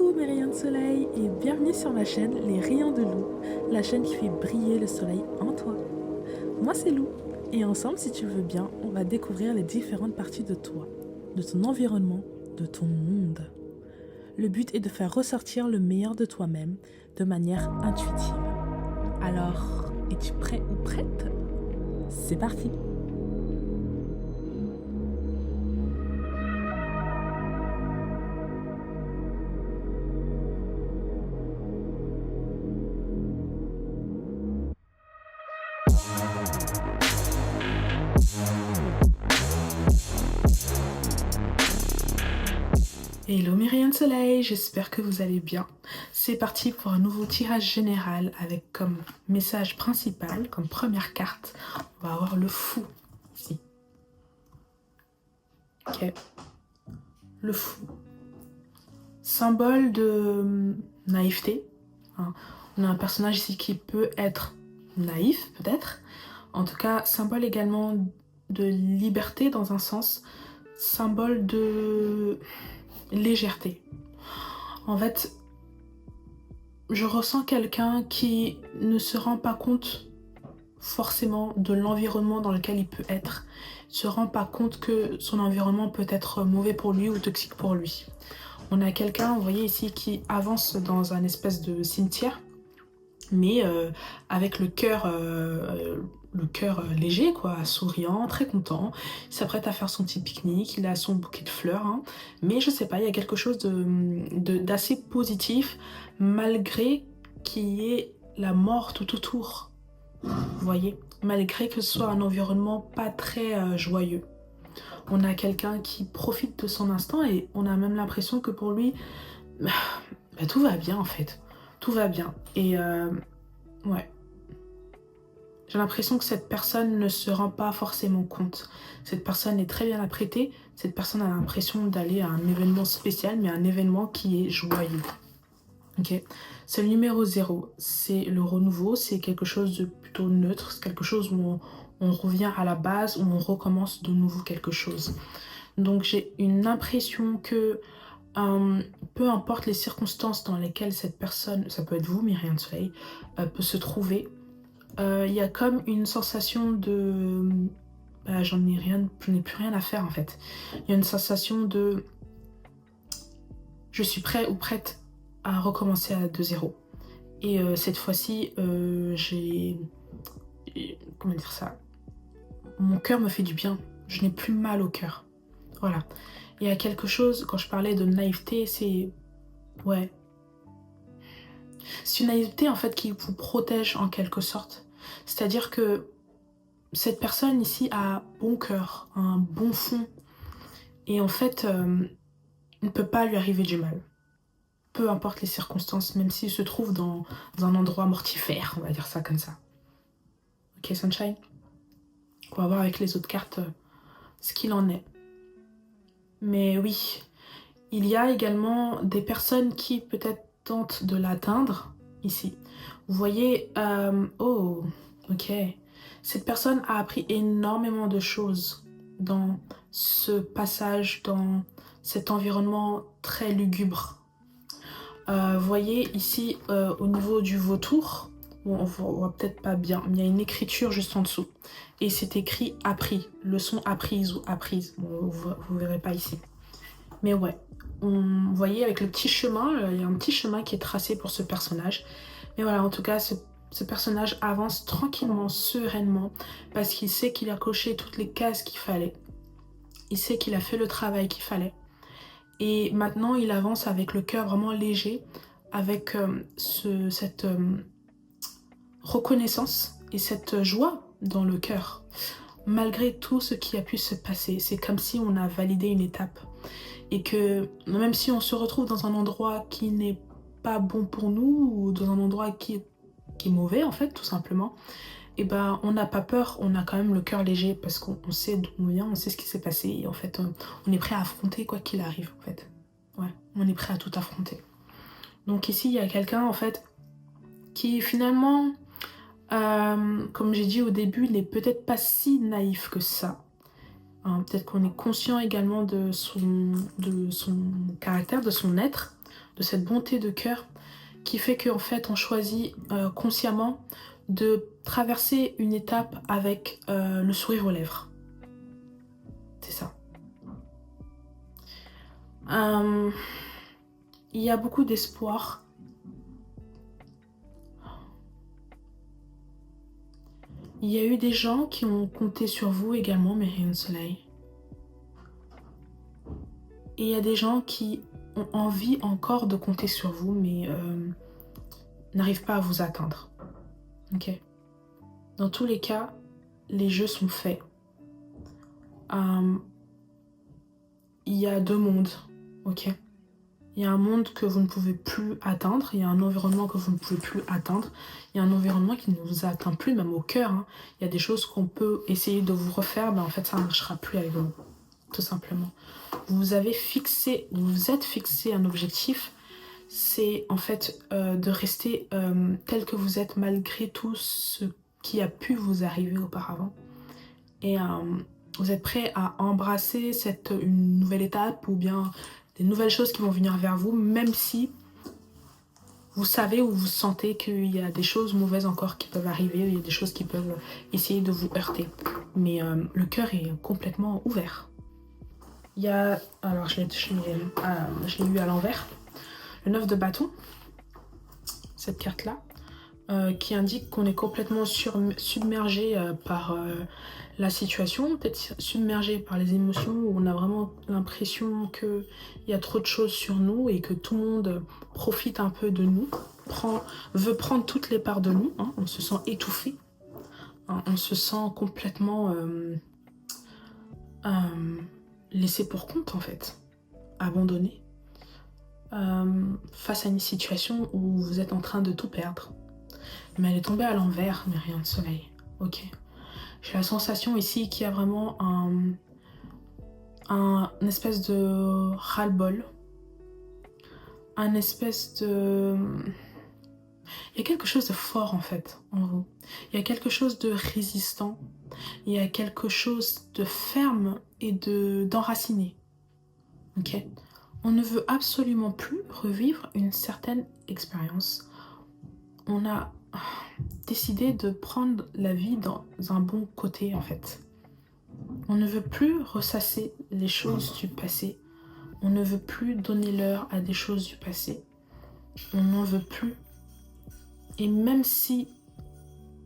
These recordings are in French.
Coucou mes rayons de soleil et bienvenue sur ma chaîne Les Rayons de Lou, la chaîne qui fait briller le soleil en toi. Moi c'est Lou et ensemble si tu veux bien, on va découvrir les différentes parties de toi, de ton environnement, de ton monde. Le but est de faire ressortir le meilleur de toi-même de manière intuitive. Alors, es-tu prêt ou prête? C'est parti! Hello mes rayons de soleil, j'espère que vous allez bien. C'est parti pour un nouveau tirage général avec comme message principal, comme première carte, on va avoir le fou ici. Ok, le fou. Symbole de naïveté. Hein. On a un personnage ici qui peut être naïf peut-être. En tout cas, symbole également de liberté dans un sens. Symbole de légèreté. En fait, je ressens quelqu'un qui ne se rend pas compte forcément de l'environnement dans lequel il peut être, se rend pas compte que son environnement peut être mauvais pour lui ou toxique pour lui. On a quelqu'un, vous voyez ici, qui avance dans un espèce de cimetière, mais avec le cœur léger, quoi, souriant, très content. Il s'apprête à faire son petit pique-nique, il a son bouquet de fleurs, hein. Mais je sais pas, il y a quelque chose d'assez positif, malgré qu'il y ait la mort tout autour. Vous voyez, malgré que ce soit un environnement pas très joyeux. On a quelqu'un qui profite de son instant et on a même l'impression que pour lui, bah, tout va bien en fait. Tout va bien. Et ouais. J'ai l'impression que cette personne ne se rend pas forcément compte. Cette personne est très bien apprêtée. Cette personne a l'impression d'aller à un événement spécial, mais un événement qui est joyeux. Ok, c'est le numéro 0, c'est le renouveau, c'est quelque chose de plutôt neutre, c'est quelque chose où on revient à la base, où on recommence de nouveau quelque chose. Donc j'ai une impression que peu importe les circonstances dans lesquelles cette personne, ça peut être vous, Myriam Soleil, peut se trouver, il y a comme une sensation de... Bah, je n'ai plus rien à faire en fait. Il y a une sensation de... Je suis prêt ou prête à recommencer de zéro. Et cette fois-ci, j'ai... Comment dire ça? Mon cœur me fait du bien. Je n'ai plus mal au cœur. Voilà. Il y a quelque chose, quand je parlais de naïveté, c'est... Ouais. C'est une naïveté en fait qui vous protège en quelque sorte. C'est-à-dire que cette personne ici a bon cœur, un bon fond. Et en fait, il ne peut pas lui arriver du mal. Peu importe les circonstances, même s'il se trouve dans un endroit mortifère, on va dire ça comme ça. Ok, Sunshine? On va voir avec les autres cartes ce qu'il en est. Mais oui, il y a également des personnes qui peut-être tentent de l'atteindre, ici. Vous voyez, oh, ok. Cette personne a appris énormément de choses dans ce passage, dans cet environnement très lugubre. Vous voyez ici au niveau du vautour, bon, on voit peut-être pas bien, mais il y a une écriture juste en dessous. Et c'est écrit appris, leçon apprise ou apprise. Bon, vous verrez pas ici. Mais ouais, vous voyez avec le petit chemin, il y a un petit chemin qui est tracé pour ce personnage. Mais voilà, en tout cas, ce personnage avance tranquillement, sereinement, parce qu'il sait qu'il a coché toutes les cases qu'il fallait. Il sait qu'il a fait le travail qu'il fallait. Et maintenant, il avance avec le cœur vraiment léger, avec cette reconnaissance et cette joie dans le cœur. Malgré tout ce qui a pu se passer, c'est comme si on a validé une étape. Et que même si on se retrouve dans un endroit qui n'est pas bon pour nous, ou dans un endroit qui est mauvais en fait, tout simplement, et ben on n'a pas peur, on a quand même le cœur léger parce qu'on sait d'où on vient, on sait ce qui s'est passé et en fait on est prêt à affronter quoi qu'il arrive en fait. Ouais, on est prêt à tout affronter. Donc ici il y a quelqu'un en fait qui finalement, comme j'ai dit au début, n'est peut-être pas si naïf que ça. Hein, peut-être qu'on est conscient également de son caractère, de son être. de cette bonté de cœur qui fait qu'en fait on choisit consciemment de traverser une étape avec le sourire aux lèvres. C'est ça. Il y a beaucoup d'espoir. Il y a eu des gens qui ont compté sur vous également, mes rayons de soleil. Et il y a des gens qui ont envie encore de compter sur vous, mais n'arrivent pas à vous atteindre. Ok. Dans tous les cas, les jeux sont faits. Il y a deux mondes, ok. Il y a un monde que vous ne pouvez plus atteindre, il y a un environnement que vous ne pouvez plus atteindre, il y a un environnement qui ne vous atteint plus, même au cœur. Hein. Il y a des choses qu'on peut essayer de vous refaire, mais en fait ça ne marchera plus avec vous, tout simplement. Vous êtes fixé un objectif, c'est en fait de rester tel que vous êtes malgré tout ce qui a pu vous arriver auparavant. Et vous êtes prêt à embrasser une nouvelle étape ou bien des nouvelles choses qui vont venir vers vous, même si vous savez ou vous sentez qu'il y a des choses mauvaises encore qui peuvent arriver, il y a des choses qui peuvent essayer de vous heurter. Mais le cœur est complètement ouvert. Il y a, alors je l'ai eu à l'envers, le 9 de bâton, cette carte-là, qui indique qu'on est complètement submergé par la situation, peut-être submergé par les émotions, où on a vraiment l'impression qu'il y a trop de choses sur nous et que tout le monde profite un peu de nous, veut prendre toutes les parts de nous, hein, on se sent étouffé, hein, on se sent complètement laissé pour compte en fait, abandonné, face à une situation où vous êtes en train de tout perdre. Mais elle est tombée à l'envers, mes rayons de soleil. Ok. J'ai la sensation ici qu'il y a vraiment un espèce de ras-le-bol. Un espèce de... Il y a quelque chose de fort en fait en vous. Il y a quelque chose de résistant. Il y a quelque chose de ferme et d'enraciné. Ok. On ne veut absolument plus revivre une certaine expérience. On a décidé de prendre la vie dans un bon côté en fait. On ne veut plus ressasser les choses du passé. On ne veut plus donner l'heure à des choses du passé. On n'en veut plus. Et même si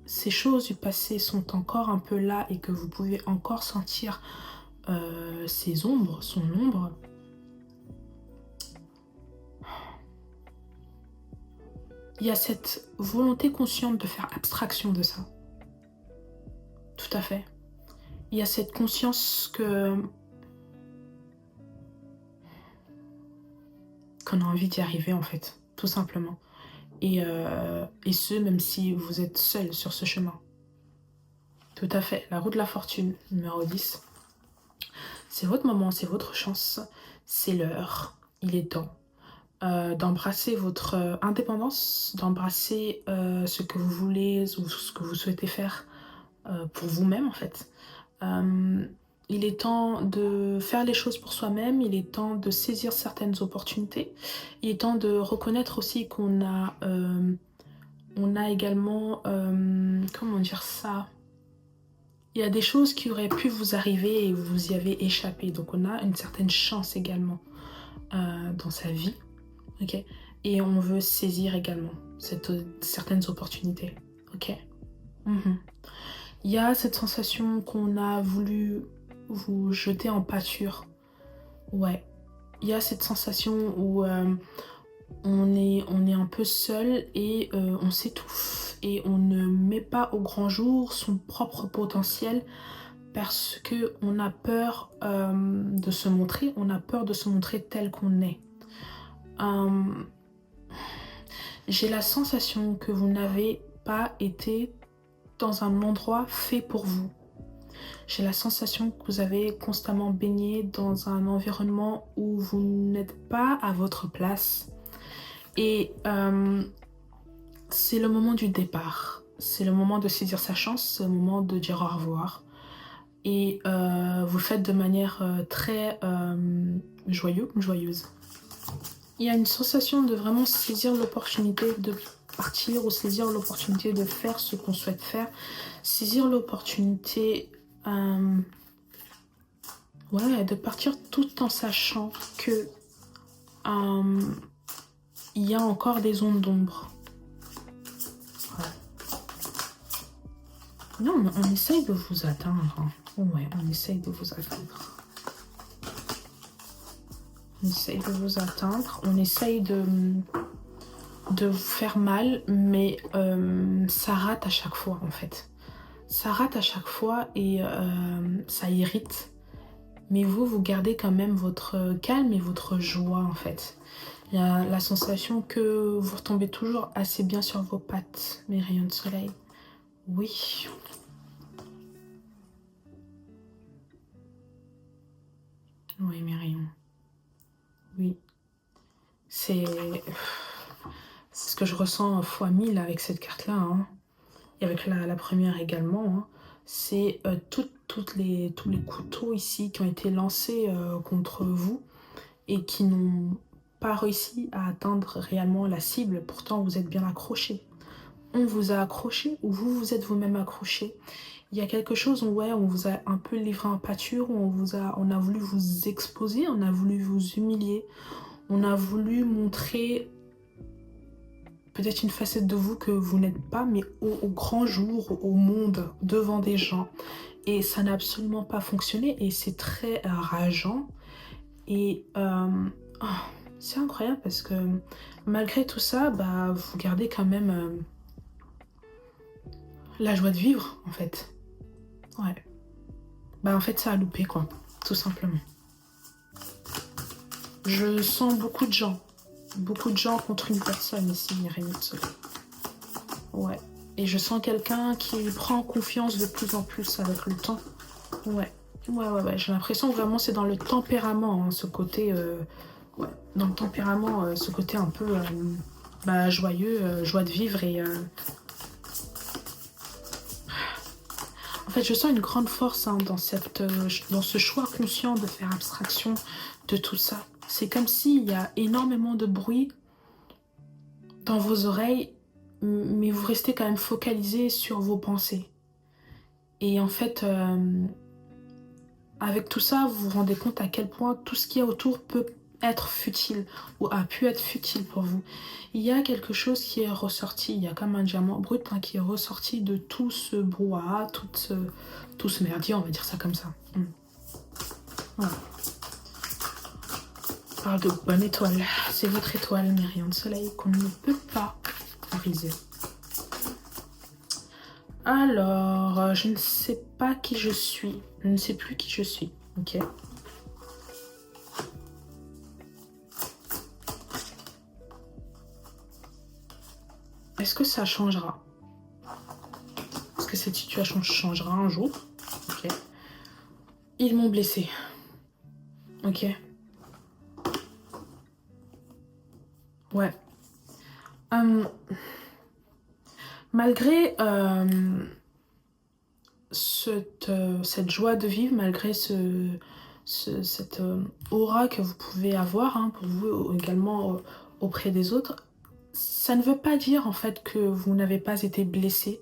ces choses du passé sont encore un peu là et que vous pouvez encore sentir ces ombres, son ombre, il y a cette volonté consciente de faire abstraction de ça. Tout à fait. Il y a cette conscience qu'on a envie d'y arriver en fait, tout simplement. Et ce, même si vous êtes seul sur ce chemin. Tout à fait. La roue de la fortune, numéro 10. C'est votre moment, c'est votre chance, c'est l'heure, il est temps. D'embrasser votre indépendance, d'embrasser ce que vous voulez ou ce que vous souhaitez faire pour vous-même en fait. Il est temps de faire les choses pour soi-même, il est temps de saisir certaines opportunités, il est temps de reconnaître aussi qu'on a, on a également, comment dire ça, il y a des choses qui auraient pu vous arriver et vous y avez échappé, donc on a une certaine chance également dans sa vie. Ok, et on veut saisir également certaines opportunités. Ok. Il y a cette sensation qu'on a voulu vous jeter en pâture. Ouais. Il y a cette sensation où on est un peu seul et on s'étouffe et on ne met pas au grand jour son propre potentiel parce que on a peur de se montrer. On a peur de se montrer tel qu'on est. J'ai la sensation que vous n'avez pas été dans un endroit fait pour vous. J'ai la sensation que vous avez constamment baigné dans un environnement où vous n'êtes pas à votre place. Et c'est le moment du départ. C'est le moment de saisir sa chance, c'est le moment de dire au revoir. Et vous le faites de manière très joyeuse. Il y a une sensation de vraiment saisir l'opportunité de partir ou saisir l'opportunité de faire ce qu'on souhaite faire. Saisir l'opportunité ouais, de partir tout en sachant que il y a encore des zones d'ombre. Ouais. Non, mais on essaye de vous atteindre. Hein. Ouais, on essaye de vous atteindre. On essaye de vous atteindre. On essaye de vous faire mal, mais ça rate à chaque fois, en fait. Ça rate à chaque fois et ça irrite. Mais vous gardez quand même votre calme et votre joie, en fait. Il y a la sensation que vous retombez toujours assez bien sur vos pattes, mes rayons de soleil. Oui. Oui, mes rayons. Oui. C'est ce que je ressens fois 1000 avec cette carte-là. Hein. Et avec la première également. Hein. C'est tous les couteaux ici qui ont été lancés contre vous et qui n'ont pas réussi à atteindre réellement la cible. Pourtant, vous êtes bien accroché. On vous a accroché ou vous vous êtes vous-même accroché. Il y a quelque chose où ouais, on vous a un peu livré en pâture, où on a voulu vous exposer, on a voulu vous humilier, on a voulu montrer peut-être une facette de vous que vous n'êtes pas, mais au grand jour, au monde, devant des gens. Et ça n'a absolument pas fonctionné et c'est très rageant. Et oh, c'est incroyable parce que malgré tout ça, bah, vous gardez quand même la joie de vivre, en fait. Ouais. Bah, en fait, ça a loupé, quoi. Tout simplement. Je sens beaucoup de gens. Beaucoup de gens contre une personne ici, Myriam. Ouais. Et je sens quelqu'un qui prend confiance de plus en plus avec le temps. Ouais. Ouais. J'ai l'impression que vraiment c'est dans le tempérament, hein, ce côté... ouais. Dans le tempérament, ce côté un peu bah, joyeux, joie de vivre et... En fait, je sens une grande force hein, dans ce choix conscient de faire abstraction de tout ça. C'est comme s'il y a énormément de bruit dans vos oreilles, mais vous restez quand même focalisé sur vos pensées. Et en fait, avec tout ça, vous vous rendez compte à quel point tout ce qui est autour peut être futile ou a pu être futile pour vous. Il y a quelque chose qui est ressorti, il y a comme un diamant brut hein, qui est ressorti de tout ce brouhaha, tout ce merdier, on va dire ça comme ça. Voilà. On parle de bonne étoile. C'est votre étoile, mes rayons de soleil, qu'on ne peut pas briser. Alors, je ne sais pas qui je suis. Je ne sais plus qui je suis. Ok. Est-ce que ça changera? Est-ce que cette situation changera un jour? Ok. Ils m'ont blessée. Ok. Ouais. Malgré cette joie de vivre, malgré cette aura que vous pouvez avoir hein, pour vous également auprès des autres, ça ne veut pas dire en fait que vous n'avez pas été blessé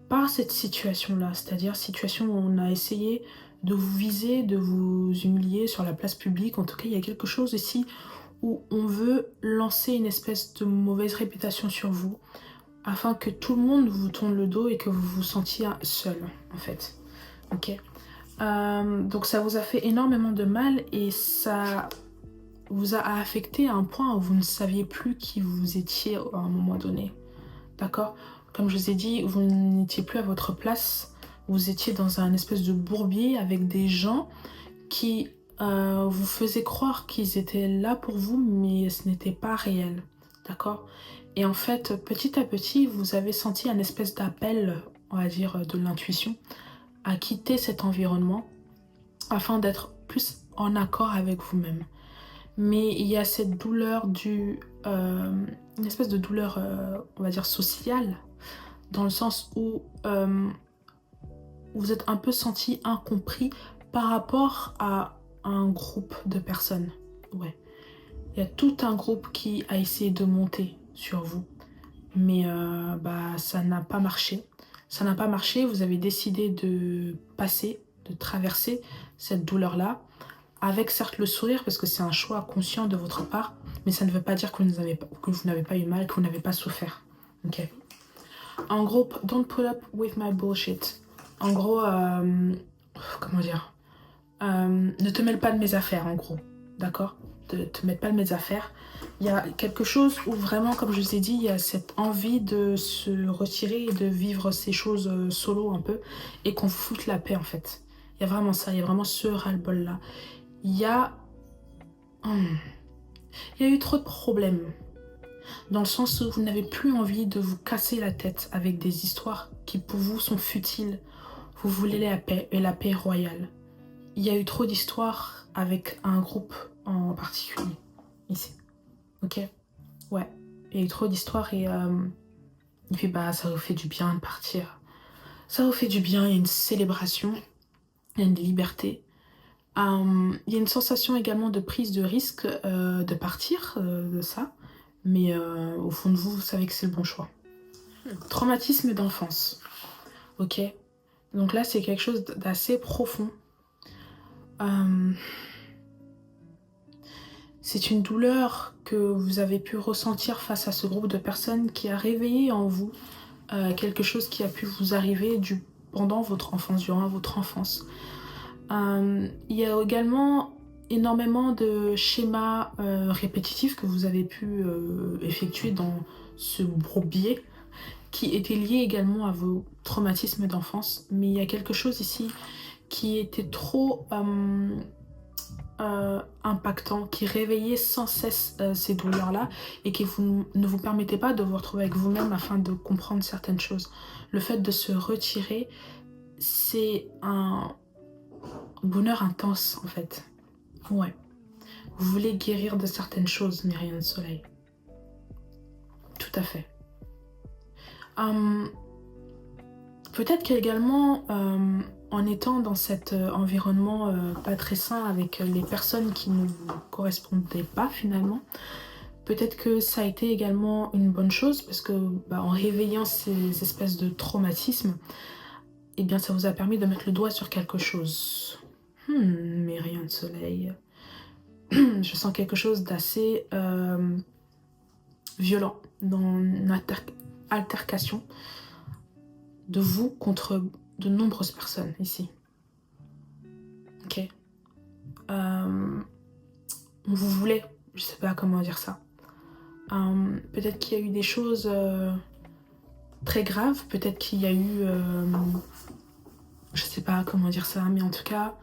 par cette situation-là, c'est-à-dire situation où on a essayé de vous viser, de vous humilier sur la place publique. En tout cas, il y a quelque chose ici où on veut lancer une espèce de mauvaise réputation sur vous afin que tout le monde vous tourne le dos et que vous vous sentiez seul, en fait. Ok. Donc ça vous a fait énormément de mal et ça vous a affecté à un point où vous ne saviez plus qui vous étiez à un moment donné. D'accord? Comme je vous ai dit, vous n'étiez plus à votre place. Vous étiez dans un espèce de bourbier avec des gens qui vous faisaient croire qu'ils étaient là pour vous, mais ce n'était pas réel. D'accord? Et en fait, petit à petit, vous avez senti un espèce d'appel, on va dire, de l'intuition, à quitter cet environnement afin d'être plus en accord avec vous-même. Mais il y a cette douleur une espèce de douleur, on va dire, sociale, dans le sens où vous êtes un peu senti incompris par rapport à un groupe de personnes. Ouais. Il y a tout un groupe qui a essayé de monter sur vous. Mais ça n'a pas marché. Ça n'a pas marché, vous avez décidé de passer, de traverser cette douleur-là, avec certes le sourire, parce que c'est un choix conscient de votre part, mais ça ne veut pas dire que vous n'avez pas eu mal, que vous n'avez pas souffert. Ok. En gros, don't put up with my bullshit. En gros, comment dire, ne te mêle pas de mes affaires, en gros. D'accord? Ne te mêle pas de mes affaires. Il y a quelque chose où vraiment, comme je vous ai dit, il y a cette envie de se retirer et de vivre ces choses solo un peu, et qu'on vous foute la paix, en fait. Il y a vraiment ça, il y a vraiment ce ras-le-bol-là. Il y a eu trop de problèmes. Dans le sens où vous n'avez plus envie de vous casser la tête avec des histoires qui pour vous sont futiles. Vous voulez la paix et la paix royale. Il y a eu trop d'histoires avec un groupe en particulier, ici. Ok? Ouais. Il y a eu trop d'histoires et puis ça vous fait du bien de partir. Ça vous fait du bien, il y a une célébration, il y a une liberté. Il y a une sensation également de prise de risque de partir de ça. Mais au fond de vous, vous savez que c'est le bon choix. Traumatisme d'enfance. Ok. Donc là, c'est quelque chose d'assez profond. C'est une douleur que vous avez pu ressentir face à ce groupe de personnes qui a réveillé en vous quelque chose qui a pu vous arriver pendant votre enfance, durant votre enfance. Il y a également énormément de schémas répétitifs que vous avez pu effectuer dans ce bourbier qui étaient liés également à vos traumatismes d'enfance. Mais il y a quelque chose ici qui était trop impactant, qui réveillait sans cesse ces douleurs-là et qui ne vous permettait pas de vous retrouver avec vous-même afin de comprendre certaines choses. Le fait de se retirer, c'est un bonheur intense en fait. Ouais. Vous voulez guérir de certaines choses, mais rien de soleil. Tout à fait. Peut-être qu'également, en étant dans cet environnement pas très sain avec les personnes qui ne vous correspondaient pas finalement, peut-être que ça a été également une bonne chose parce que en réveillant ces espèces de traumatismes, eh bien ça vous a permis de mettre le doigt sur quelque chose. Mais rien de soleil. Je sens quelque chose d'assez violent dans une altercation de vous contre de nombreuses personnes ici. Ok. Vous voulez, je sais pas comment dire ça. Peut-être qu'il y a eu des choses très graves, peut-être qu'il y a eu je sais pas comment dire ça, mais en tout cas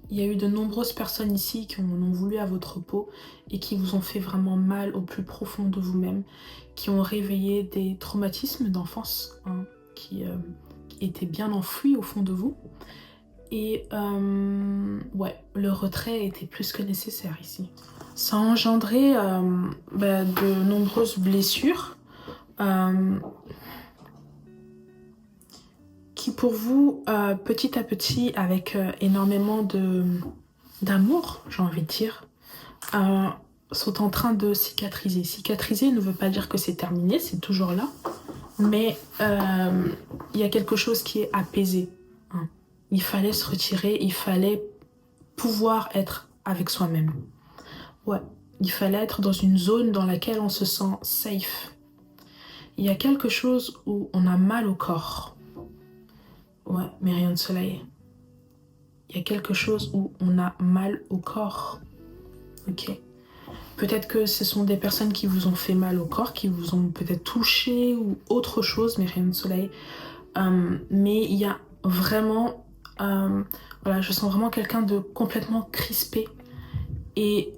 il y a eu de nombreuses personnes ici qui en ont voulu à votre peau et qui vous ont fait vraiment mal au plus profond de vous-même, qui ont réveillé des traumatismes d'enfance qui étaient bien enfouis au fond de vous. Et ouais, le retrait était plus que nécessaire ici. Ça a engendré de nombreuses blessures qui pour vous, petit à petit, avec énormément d'amour, j'ai envie de dire, sont en train de cicatriser. Cicatriser ne veut pas dire que c'est terminé, c'est toujours là, mais il y a quelque chose qui est apaisé. Il fallait se retirer, il fallait pouvoir être avec soi-même. Ouais, il fallait être dans une zone dans laquelle on se sent safe. Il y a quelque chose où on a mal au corps. Ouais, mais rien de soleil. Il y a quelque chose où on a mal au corps. Ok. Peut-être que ce sont des personnes qui vous ont fait mal au corps, qui vous ont peut-être touché ou autre chose, mais rien de soleil. Mais il y a vraiment... voilà, je sens vraiment quelqu'un de complètement crispé. Et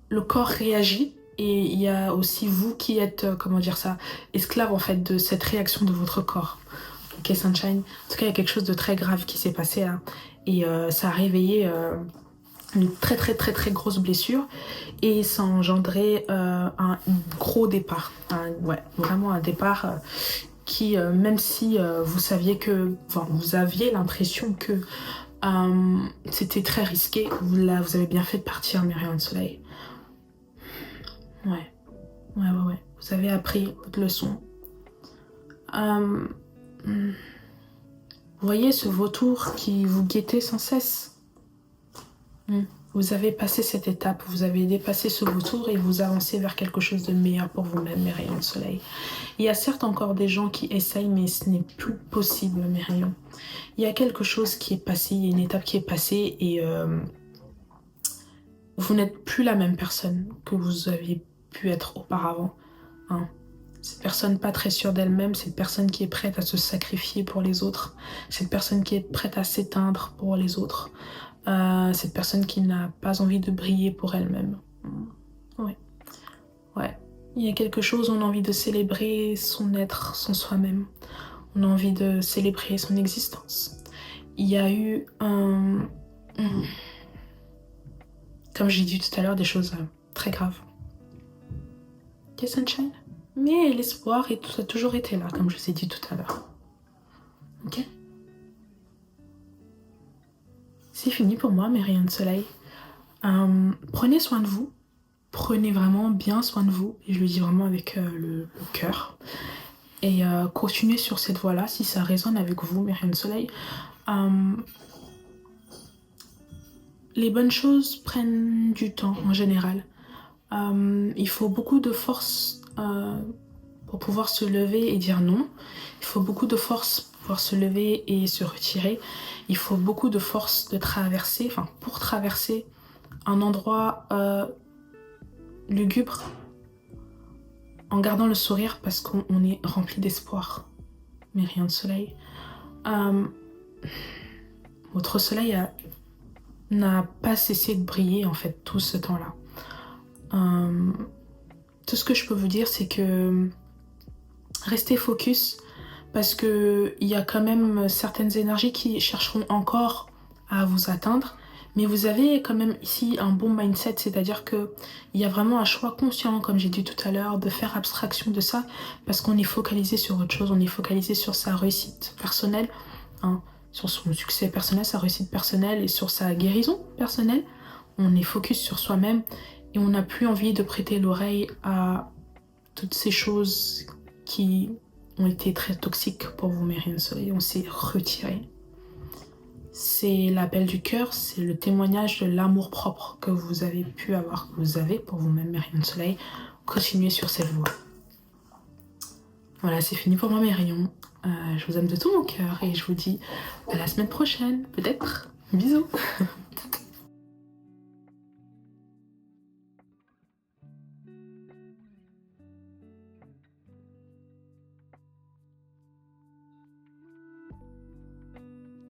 le corps réagit. Et il y a aussi vous qui êtes, comment dire ça, esclave en fait de cette réaction de votre corps. Ok, Sunshine. En tout cas, il y a quelque chose de très grave qui s'est passé là. Et ça a réveillé une très grosse blessure. Et ça a engendré un gros départ. Ouais, vraiment un départ qui, même si vous saviez que... Enfin, vous aviez l'impression que C'était très risqué. Vous avez bien fait de partir, mes rayons de soleil. Ouais. Vous avez appris votre leçon. Vous voyez ce vautour qui vous guettait sans cesse. Vous avez passé cette étape, vous avez dépassé ce vautour et vous avancez vers quelque chose de meilleur pour vous-même, mes rayons de soleil. Il y a certes encore des gens qui essayent, mais ce n'est plus possible, mes rayons. Il y a quelque chose qui est passé, il y a une étape qui est passée et vous n'êtes plus la même personne que vous aviez pu être auparavant. Cette personne pas très sûre d'elle-même, cette personne qui est prête à se sacrifier pour les autres, cette personne qui est prête à s'éteindre pour les autres, cette personne qui n'a pas envie de briller pour elle-même. Ouais. Il y a quelque chose, on a envie de célébrer son être, son soi-même. On a envie de célébrer son existence. Il y a eu comme j'ai dit tout à l'heure, des choses très graves. Ok, Sunshine? Mais l'espoir a toujours été là, comme je vous ai dit tout à l'heure. Ok? C'est fini pour moi, mes rayons de soleil. Prenez soin de vous. Prenez vraiment bien soin de vous. Et je le dis vraiment avec le cœur. Et continuez sur cette voie-là, si ça résonne avec vous, mes rayons de soleil. Les bonnes choses prennent du temps, en général. Il faut beaucoup de force pour pouvoir se lever et dire non. Il faut beaucoup de force pour pouvoir se lever et se retirer. Il faut beaucoup de force pour traverser un endroit lugubre en gardant le sourire parce qu'on est rempli d'espoir. Mais rien de soleil. Votre soleil n'a pas cessé de briller en fait tout ce temps-là. Tout ce que je peux vous dire, c'est que restez focus parce qu'il y a quand même certaines énergies qui chercheront encore à vous atteindre. Mais vous avez quand même ici un bon mindset, c'est-à-dire qu'il y a vraiment un choix conscient, comme j'ai dit tout à l'heure, de faire abstraction de ça parce qu'on est focalisé sur autre chose, on est focalisé sur sa réussite personnelle, sur son succès personnel, sa réussite personnelle et sur sa guérison personnelle. On est focus sur soi-même et on n'a plus envie de prêter l'oreille à toutes ces choses qui ont été très toxiques pour vous, mes rayons de soleil. On s'est retiré. C'est l'appel du cœur, c'est le témoignage de l'amour propre que vous avez pu avoir, que vous avez pour vous-même, mes rayons de soleil. Continuez sur cette voie. Voilà, c'est fini pour moi, mes rayons. Je vous aime de tout mon cœur et je vous dis à la semaine prochaine, peut-être. Bisous.